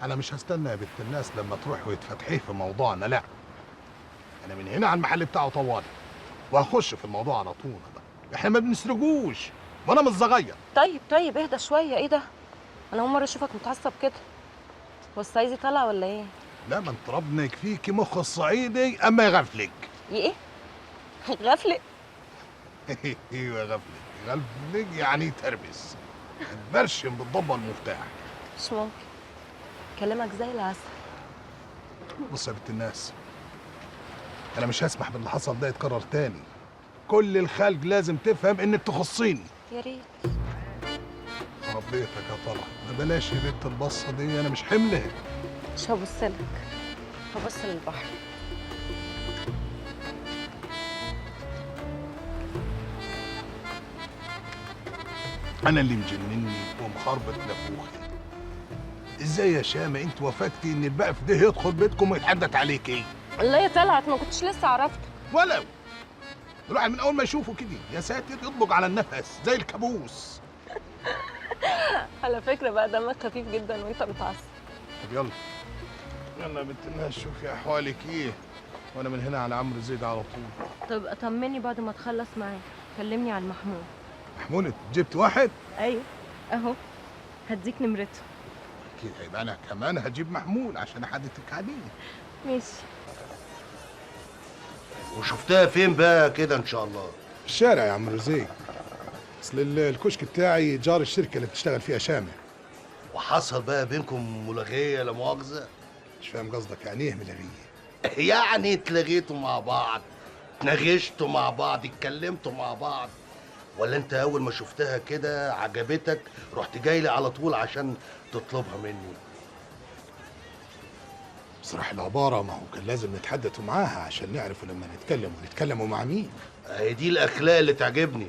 انا مش هستنى يا بنت الناس لما تروح ويتفتحيه في موضوعنا، لا. انا من هنا على المحل بتاعه طوالي، وهخش في الموضوع على طول. بقى احنا ما بنسرقوش، وانا مش صغير. طيب اهدى شويه، ايه ده؟ انا اول مره اشوفك متعصب كده. هو الصعيدي طالع ولا ايه؟ لا، ما انت ربنا يكفيكي مخ الصعيدي اما يغفلك. ايه؟ غفله؟ ايوه غفلك. غفلك يعني تربس، تبرشم بالضبه المفتاح. مش ممكن، كلامك زي العسل. بص يا بنت الناس، انا مش هسمح باللي حصل ده يتكرر تاني. كل الخلق لازم تفهم انك تخصيني. يا ريت. خرب بيتك يا طلع، ما بلاش يا بنت البصه دي، انا مش حملها. مش هبصلك، هبص للبحر. انا اللي مجنني ومخربط نافوخي. ازاي يا شامه انت وافقتي ان البقف ده يدخل بيتكم ويتحدث عليكي؟ الله يا طلعت، ما كنتش لسه عرفت. ولو الواحد من اول ما يشوفه كده يا ساتر يطبق على النفس زي الكابوس. على فكره بقى دمك خفيف جدا وانت متعصب. طب يلا يلا يا بنت الناس، شوفي احوالك ايه، وانا من هنا على عمرو زيد على طول. طب طمني بعد ما تخلص معاه، كلمني على المحمول. محمود جبت واحد؟ ايوه اهو، هديك نمرته. اكيد هيبقى انا كمان هجيب محمول عشان احدثك عليه. ماشي. وشفتها فين بقى كده ان شاء الله؟ في الشارع يا عمرو زيد، اصل الكشك بتاعي جار الشركه اللي بتشتغل فيها شامه. وحصل بقى بينكم ملاغيه لا مؤاخذه؟ مش فاهم قصدك، يعني ايه ملغيه؟ يعني اتلغيتوا مع بعض، اتناغشتوا مع بعض، اتكلمتوا مع بعض، ولا انت اول ما شفتها كده عجبتك رحت جاي لي على طول عشان تطلبها مني؟ بصراحه العباره ما هو كان لازم نتحدثوا معاها عشان نعرفوا لما نتكلموا مع مين. هي دي الاخلاق اللي تعجبني.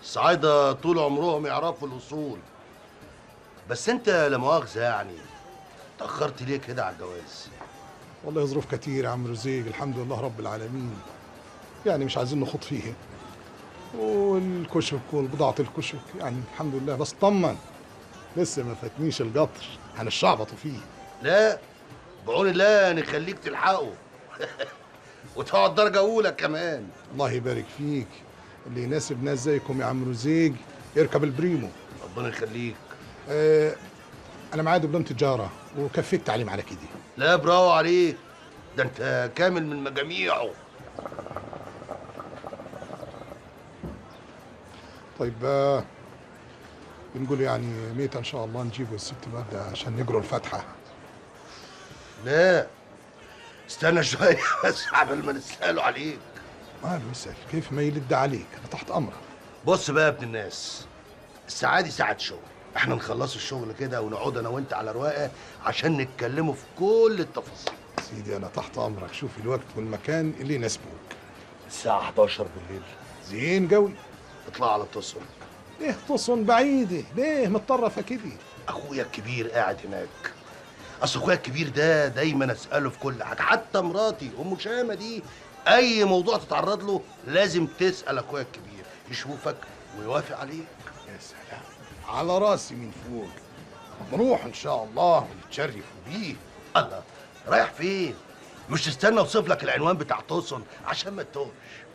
الصعايده طول عمرهم يعرفوا الاصول. بس انت لا مؤاخذه يعني اتاخرت ليه كده على الجواز؟ والله ظروف كتير يا عمرو زيد، الحمد لله رب العالمين. يعني مش عايزين نخوض فيها، والكشك والبضاعة الكشك يعني الحمد لله. بس طمن، لسه ما فاتنيش القطر، هنشعبطوا فيه. لا بعون الله نخليك تلحقه وتقعد درجه اولى كمان. الله يبارك فيك، اللي يناسب ناس زيكم يا عمرو زيج يركب البريمو. ربنا يخليك. انا معايا دبلوم تجاره وكفيت تعليم على كده. لا برافو عليك، ده انت كامل من مجاميعه. طيب بنقول يعني ميت ان شاء الله نجيبوا الست مادة عشان نقروا الفاتحه. لا استنى شويه بس قبل ما نساله عليك. ماله يسأل كيف ما يلد عليك، انا تحت امرك. بص بقى يا ابن الناس، الساعه دي ساعه شغل، احنا نخلص الشغل كده ونقعد انا وانت على رواقه عشان نتكلموا في كل التفاصيل. سيدي انا تحت امرك، شوف الوقت والمكان اللي يناسبوك. الساعه 11 بالليل. زين قوي. اطلع على تصل. ليه تصن بعيده؟ ليه متطرفه كده؟ اخويا الكبير قاعد هناك. اصل اخويا الكبير ده دايما اساله في كل حاجه، حتى مراتي ام شامه دي اي موضوع تتعرض له لازم تسال اخويا الكبير، يشوفك ويوافق عليك. يا سلام، على راسي من فوق. نروح ان شاء الله ونتشرفوا بيه. الله، رايح فين؟ مش تستنى اوصف لك العنوان بتاع توسن عشان ما تتوهش؟